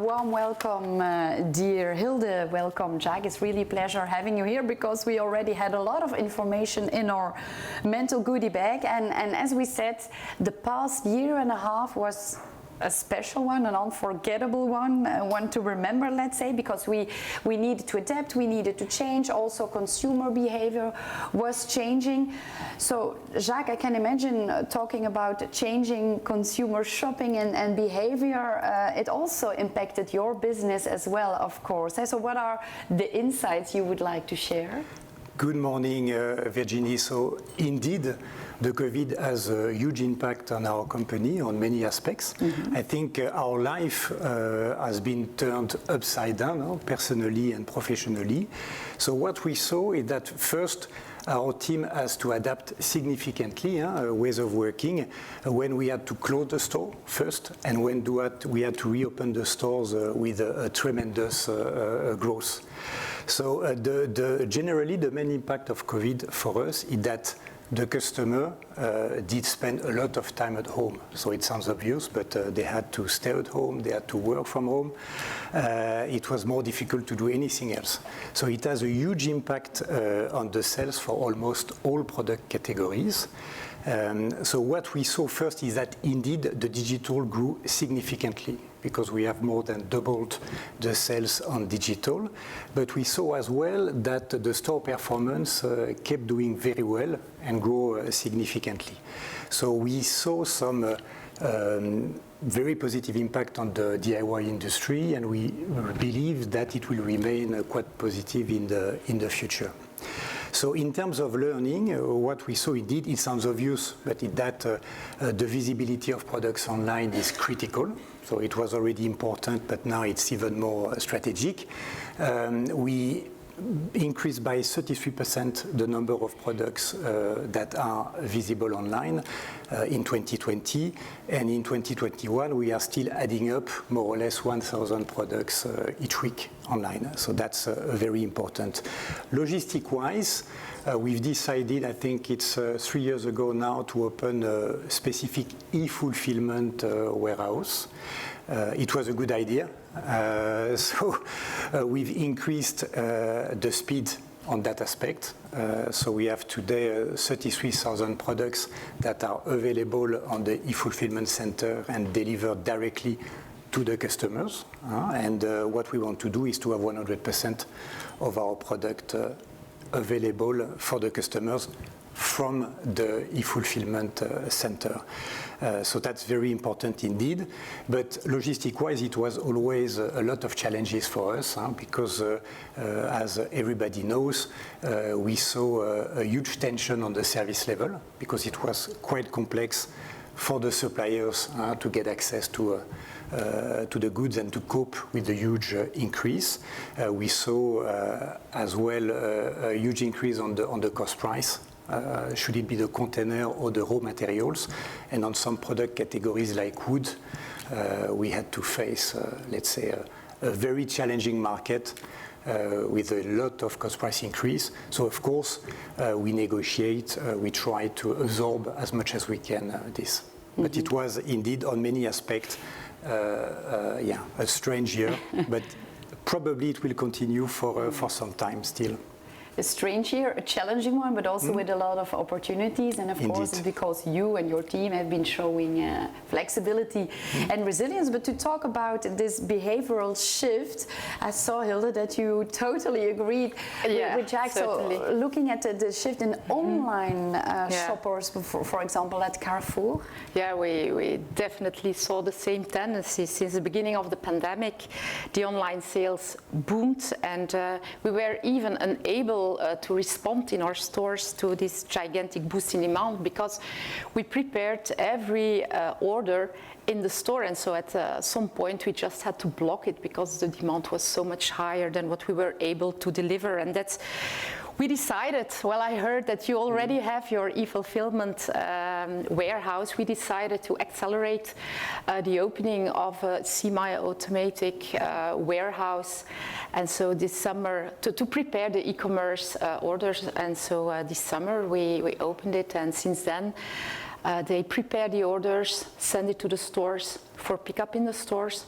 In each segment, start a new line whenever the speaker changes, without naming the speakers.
warm welcome, dear Hilde. Welcome, Jack. It's really a pleasure having you here because we already had a lot of information in our mental goodie bag. And as we said, the past year and a half was a special one, an unforgettable one to remember, let's say, because we needed to adapt, we needed to change. Also, consumer behavior was changing. So, Jacques, I can imagine talking about changing consumer shopping and behavior. It also impacted your business as well, of course. So, what are the insights you would like to share?
Good morning, Virginie. So, indeed, the COVID has a huge impact on our company on many aspects. I think our life has been turned upside down, personally and professionally. So what we saw is that first, our team has to adapt significantly ways of working when we had to close the store first and when we had to reopen the stores with a tremendous growth. So generally the main impact of COVID for us is that the customer did spend a lot of time at home. So it sounds obvious, but they had to stay at home, they had to work from home. It was more difficult to do anything else. So it has a huge impact on the sales for almost all product categories. So what we saw first is that indeed the digital grew significantly because we have more than doubled the sales on digital. But we saw as well that the store performance kept doing very well and grew significantly. So we saw some very positive impact on the DIY industry, and we believe that it will remain quite positive in the future. So in terms of learning, what we saw indeed, it sounds obvious, but that the visibility of products online is critical. So it was already important, but now it's even more strategic. We increased by 33% the number of products that are visible online in 2020, and in 2021 we are still adding up more or less 1,000 products each week online. So that's very important. Logistic-wise, we've decided, I think it's 3 years ago now, to open a specific e-fulfillment warehouse. It was a good idea. So we've increased the speed on that aspect. So we have today 33,000 products that are available on the e-fulfillment center and delivered directly to the customers. And what we want to do is to have 100% of our product available for the customers from the e-fulfillment center. So that's very important indeed. But logistic-wise, it was always a lot of challenges for us because, as everybody knows, we saw a huge tension on the service level because it was quite complex for the suppliers to get access to the goods and to cope with the huge increase. We saw as well a huge increase on the cost price. Should it be the container or the raw materials? And on some product categories like wood, we had to face, let's say, a very challenging market with a lot of cost price increase. So of course, we negotiate, we try to absorb as much as we can this. But it was indeed on many aspects, a strange year, but probably it will continue for some time still.
A strange year, a challenging one, but also with a lot of opportunities. And of course, it's because you and your team have been showing flexibility and resilience. But to talk about this behavioral shift, I saw, Hilde, that you totally agreed with Jack.
Certainly.
So looking at the shift in online shoppers, for example, at Carrefour.
Yeah, we definitely saw the same tendency. Since the beginning of the pandemic, the online sales boomed, and we were even unable to respond in our stores to this gigantic boost in demand because we prepared every order in the store, and so at some point we just had to block it because the demand was so much higher than what we were able to deliver. And that's we decided, well, I heard that you already have your e-fulfillment warehouse. We decided to accelerate the opening of a semi-automatic warehouse. And so this summer, to prepare the e-commerce orders, and so this summer we opened it, and since then they prepare the orders, send it to the stores for pickup in the stores,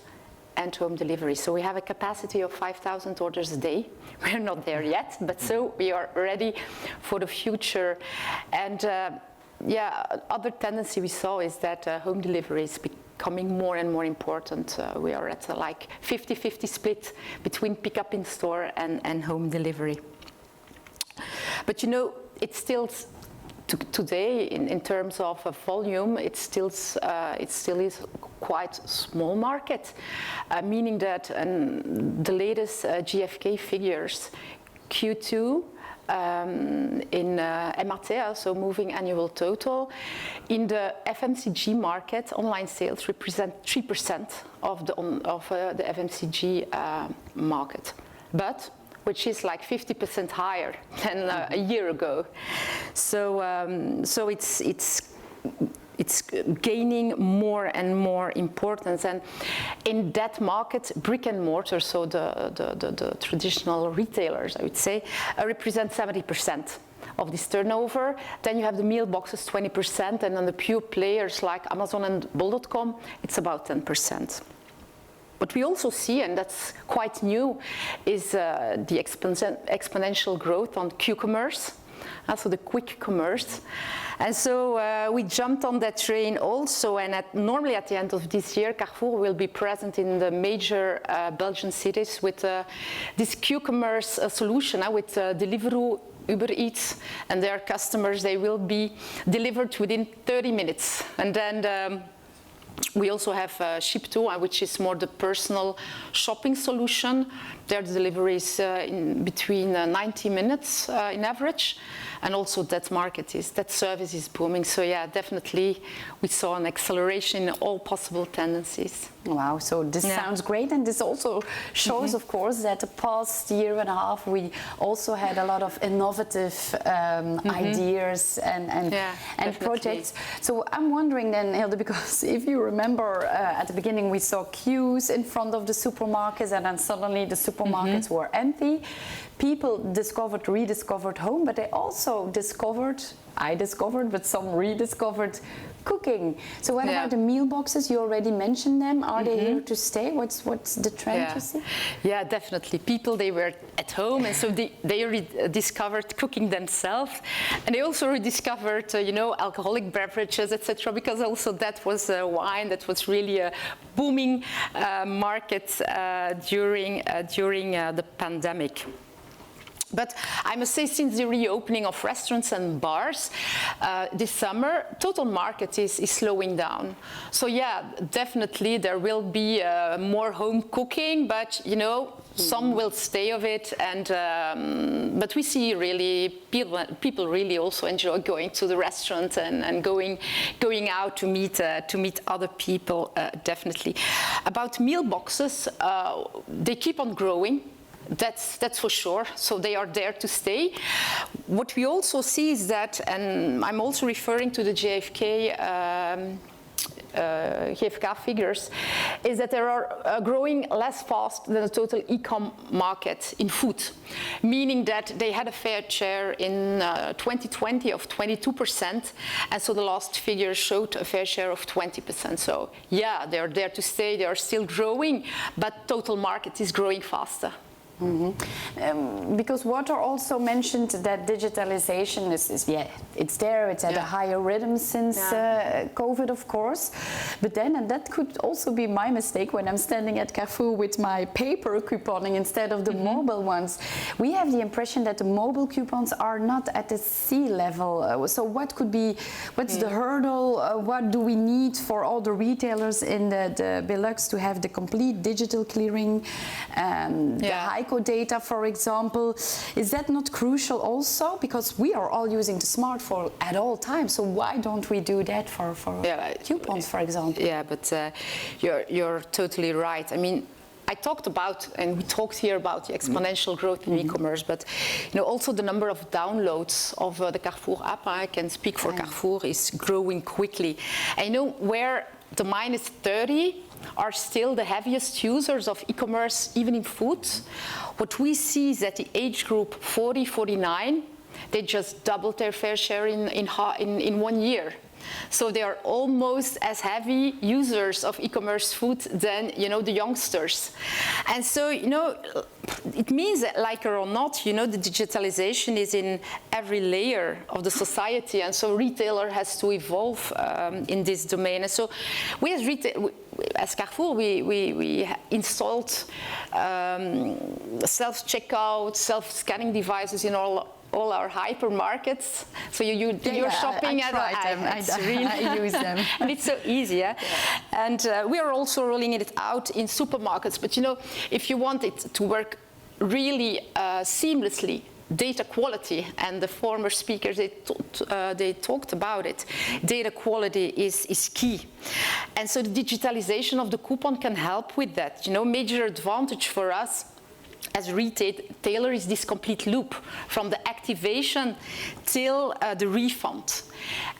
and home delivery. So we have a capacity of 5,000 orders a day. We're not there yet, but so we are ready for the future. And other tendency we saw is that home delivery is becoming more and more important. We are at like 50-50 split between pickup in store and home delivery. But you know, it's still today in terms of volume, it still is quite small market, meaning that the latest GfK figures, Q2 in MAT, so moving annual total, in the FMCG market, online sales represent 3% of the FMCG market, but which is like 50% higher than a year ago. So it's gaining more and more importance, and in that market, brick and mortar, so the traditional retailers, I would say, represent 70% of this turnover. Then you have the meal boxes, 20%, and then the pure players like Amazon and bol.com, it's about 10%. What we also see, and that's quite new, is the exponential growth on Q-commerce, so the quick commerce. And so we jumped on that train also, and normally at the end of this year, Carrefour will be present in the major Belgian cities with this Q-commerce solution, with Deliveroo, Uber Eats, and their customers, they will be delivered within 30 minutes. And then we also have Ship2, which is more the personal shopping solution. Their delivery is in between 90 minutes in average. And also that service is booming. So yeah, definitely we saw an acceleration in all possible tendencies.
Wow, so this sounds great, and this also shows, of course, that the past year and a half we also had a lot of innovative ideas and projects. So I'm wondering then, Hilde, because if you remember at the beginning we saw queues in front of the supermarkets, and then suddenly the supermarkets were empty. People rediscovered home, but they also discovered, but some rediscovered cooking. So what about the meal boxes? You already mentioned them. Are they here to stay? What's the trend you see?
Yeah, definitely. People, they were at home, and so they rediscovered cooking themselves, and they also rediscovered, alcoholic beverages, etc. Because also that was wine that was really a booming market during the pandemic. But I must say, since the reopening of restaurants and bars this summer, total market is slowing down. So yeah, definitely there will be more home cooking, but some will stay of it. And but we see really people really also enjoy going to the restaurant and going out to meet other people. Definitely. About meal boxes, they keep on growing. That's for sure. So they are there to stay. What we also see is that, and I'm also referring to the GfK figures, is that they are growing less fast than the total e-com market in food, meaning that they had a fair share in 2020 of 22%, and so the last figure showed a fair share of 20%. So yeah, they are there to stay. They are still growing, but total market is growing faster.
Because Walter also mentioned that digitalization is it's there, it's at a higher rhythm since COVID, of course. But then, and that could also be my mistake when I'm standing at Carrefour with my paper couponing instead of the mobile ones, we have the impression that the mobile coupons are not at the C level. So what could be, what's the hurdle? What do we need for all the retailers in the Benelux to have the complete digital clearing, the high data, for example? Is that not crucial also? Because we are all using the smartphone at all times, so why don't we do that for coupons, for example?
Yeah, but you're totally right. I mean, I talked about, and we talked here about the exponential growth in e-commerce, but also the number of downloads of the Carrefour app, I can speak for Carrefour, is growing quickly. I know where the -30 are still the heaviest users of e-commerce, even in food. What we see is that the age group 40-49, they just doubled their fair share in 1 year. So they are almost as heavy users of e-commerce food than, you know, the youngsters. And so, you know, it means that, like it or not, you know, the digitalization is in every layer of the society, and so retailer has to evolve in this domain. And so we as Carrefour, we installed self-checkout, self-scanning devices in all our hypermarkets. So you're shopping at
I use them.
And it's so easy, yeah? And we are also rolling it out in supermarkets. But you know, if you want it to work really seamlessly, data quality, and the former speakers, they talked about it. Data quality is key. And so the digitalization of the coupon can help with that. You know, major advantage for us as retailer is this complete loop from the activation till the refund.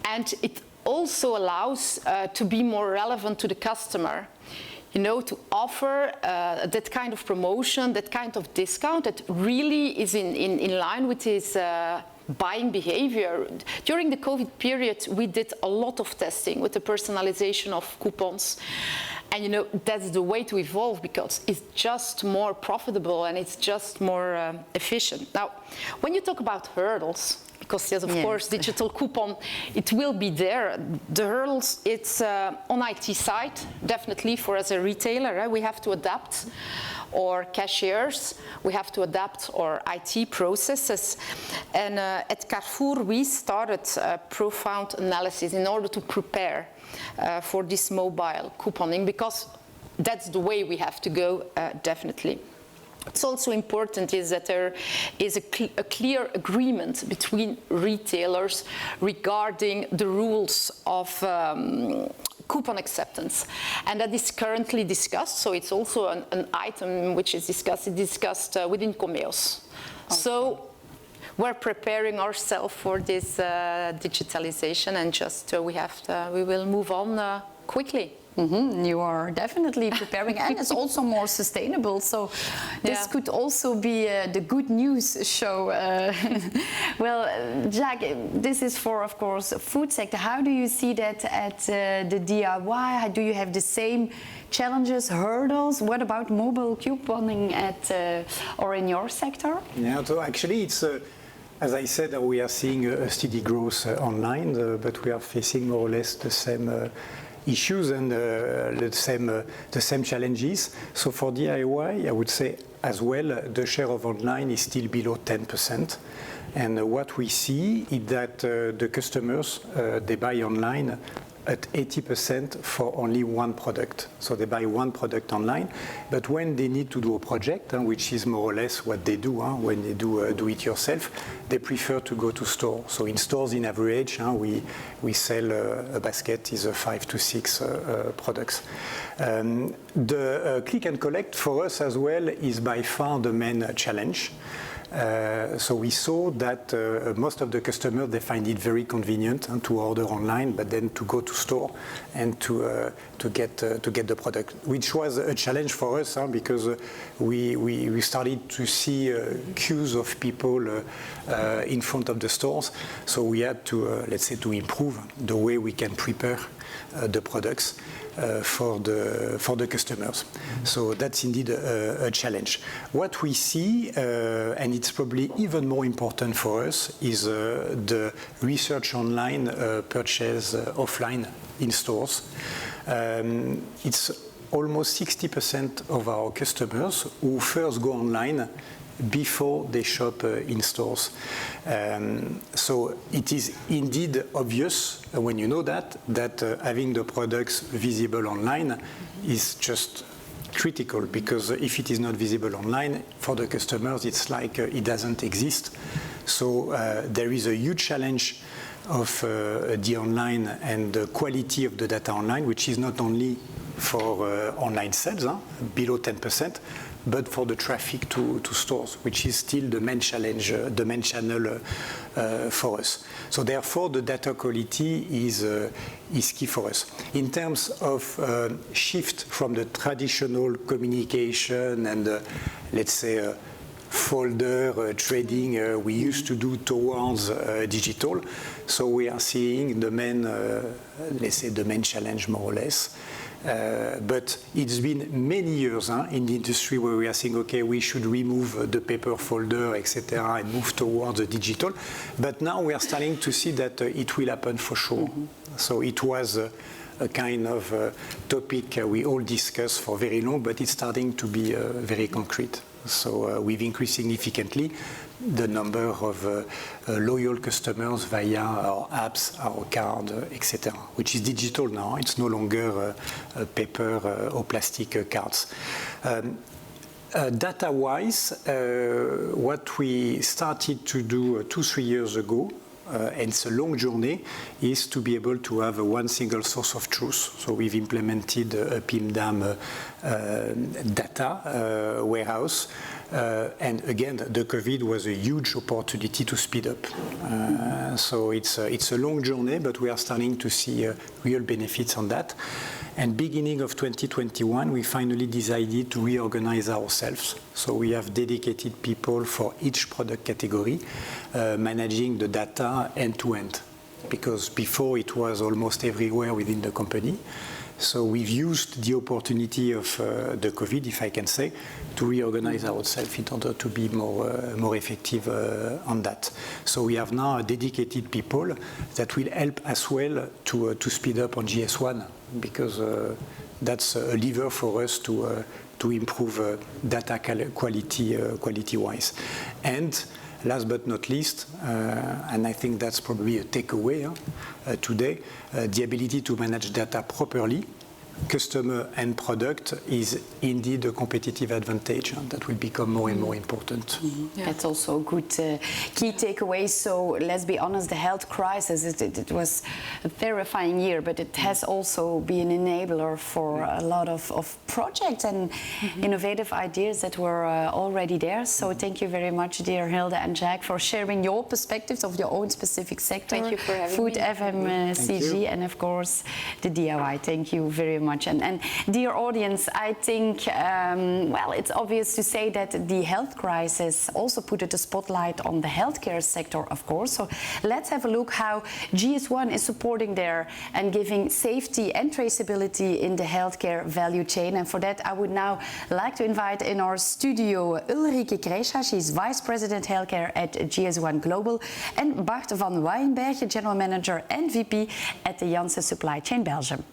And it also allows to be more relevant to the customer. You know, to offer that kind of promotion, that kind of discount that really is in line with his buying behavior. During the COVID period, we did a lot of testing with the personalization of coupons. And you know, that's the way to evolve, because it's just more profitable and it's just more efficient. Now, when you talk about hurdles, because yes, of course, digital coupon, it will be there. The hurdles, it's on IT side, definitely for as a retailer, right? We have to adapt our cashiers, we have to adapt our IT processes. And at Carrefour, we started a profound analysis in order to prepare for this mobile couponing, because that's the way we have to go, definitely. It's also important is that there is a clear agreement between retailers regarding the rules of coupon acceptance, and that is currently discussed. So it's also an item which is discussed within Comeos. Okay. So we're preparing ourselves for this digitalization, and just we will move on quickly.
Mm-hmm. You are definitely preparing, and it's also more sustainable. So this could also be the good news show. Well, Jack, this is for, of course, food sector. How do you see that at the DIY? Do you have the same challenges, hurdles? What about mobile couponing at or in your sector?
Yeah, so actually it's. As I said, we are seeing a steady growth online, but we are facing more or less the same issues and the same challenges. So for DIY, I would say as well, the share of online is still below 10%. And what we see is that the customers, they buy online at 80% for only one product. So they buy one product online, but when they need to do a project, which is more or less what they do, when they do it yourself, they prefer to go to store. So in stores, in average, we sell a basket is 5 to 6 products. The click and collect for us as well is by far the main challenge. So we saw that most of the customers, they find it very convenient to order online, but then to go to store and to get the product, which was a challenge for us because we started to see queues of people in front of the stores. So we had to, let's say, to improve the way we can prepare the products for the customers. So that's indeed a challenge. What we see, and it's probably even more important for us, is the research online, purchase offline in stores. It's almost 60% of our customers who first go online before they shop in stores. So it is indeed obvious when you know that having the products visible online is just critical, because if it is not visible online, for the customers, it's like it doesn't exist. So there is a huge challenge of the online and the quality of the data online, which is not only for online sales, below 10%, but for the traffic to stores, which is still the main challenge, the main channel for us. So therefore, the data quality is key for us. In terms of shift from the traditional communication and, let's say, folder trading we used to do towards digital. So we are seeing the main, let's say, the main challenge more or less. But it's been many years in the industry where we are saying, okay, we should remove the paper folder, etc., and move towards the digital. But now we are starting to see that it will happen for sure. Mm-hmm. So it was a kind of topic we all discussed for very long, but it's starting to be very concrete. So we've increased significantly the number of loyal customers via our apps, our card, etc., which is digital now. It's no longer paper or plastic cards. Data-wise, what we started to do 2-3 years ago, and it's a long journey, is to be able to have one single source of truth. So we've implemented a PIMDAM data warehouse. And again, the COVID was a huge opportunity to speed up. So it's a long journey, but we are starting to see real benefits on that. And beginning of 2021, we finally decided to reorganize ourselves. So we have dedicated people for each product category, managing the data end to end. Because before it was almost everywhere within the company. So we've used the opportunity of the COVID, if I can say, to reorganize ourselves in order to be more effective on that. So we have now dedicated people that will help as well to speed up on GS1, because that's a lever for us to improve data quality-wise. And last but not least, and I think that's probably a takeaway today, the ability to manage data properly, customer and product, is indeed a competitive advantage that will become more and more important.
Mm-hmm. Yeah. That's also a good key takeaway. So let's be honest, the health crisis, it was a terrifying year, but it has also been an enabler for a lot of projects and innovative ideas that were already there. So thank you very much, dear Hilde and Jack, for sharing your perspectives of your own specific sector.
Thank you for having
Food,
me.
FMCG, and of course the DIY. Thank you very much. And dear audience, I think, well, it's obvious to say that the health crisis also put the spotlight on the healthcare sector, of course. So let's have a look how GS1 is supporting there and giving safety and traceability in the healthcare value chain. And for that, I would now like to invite in our studio Ulrike Krescha. She's Vice President Healthcare at GS1 Global, and Bart van Waaienberg, General Manager and VP at the Janssen Supply Chain Belgium.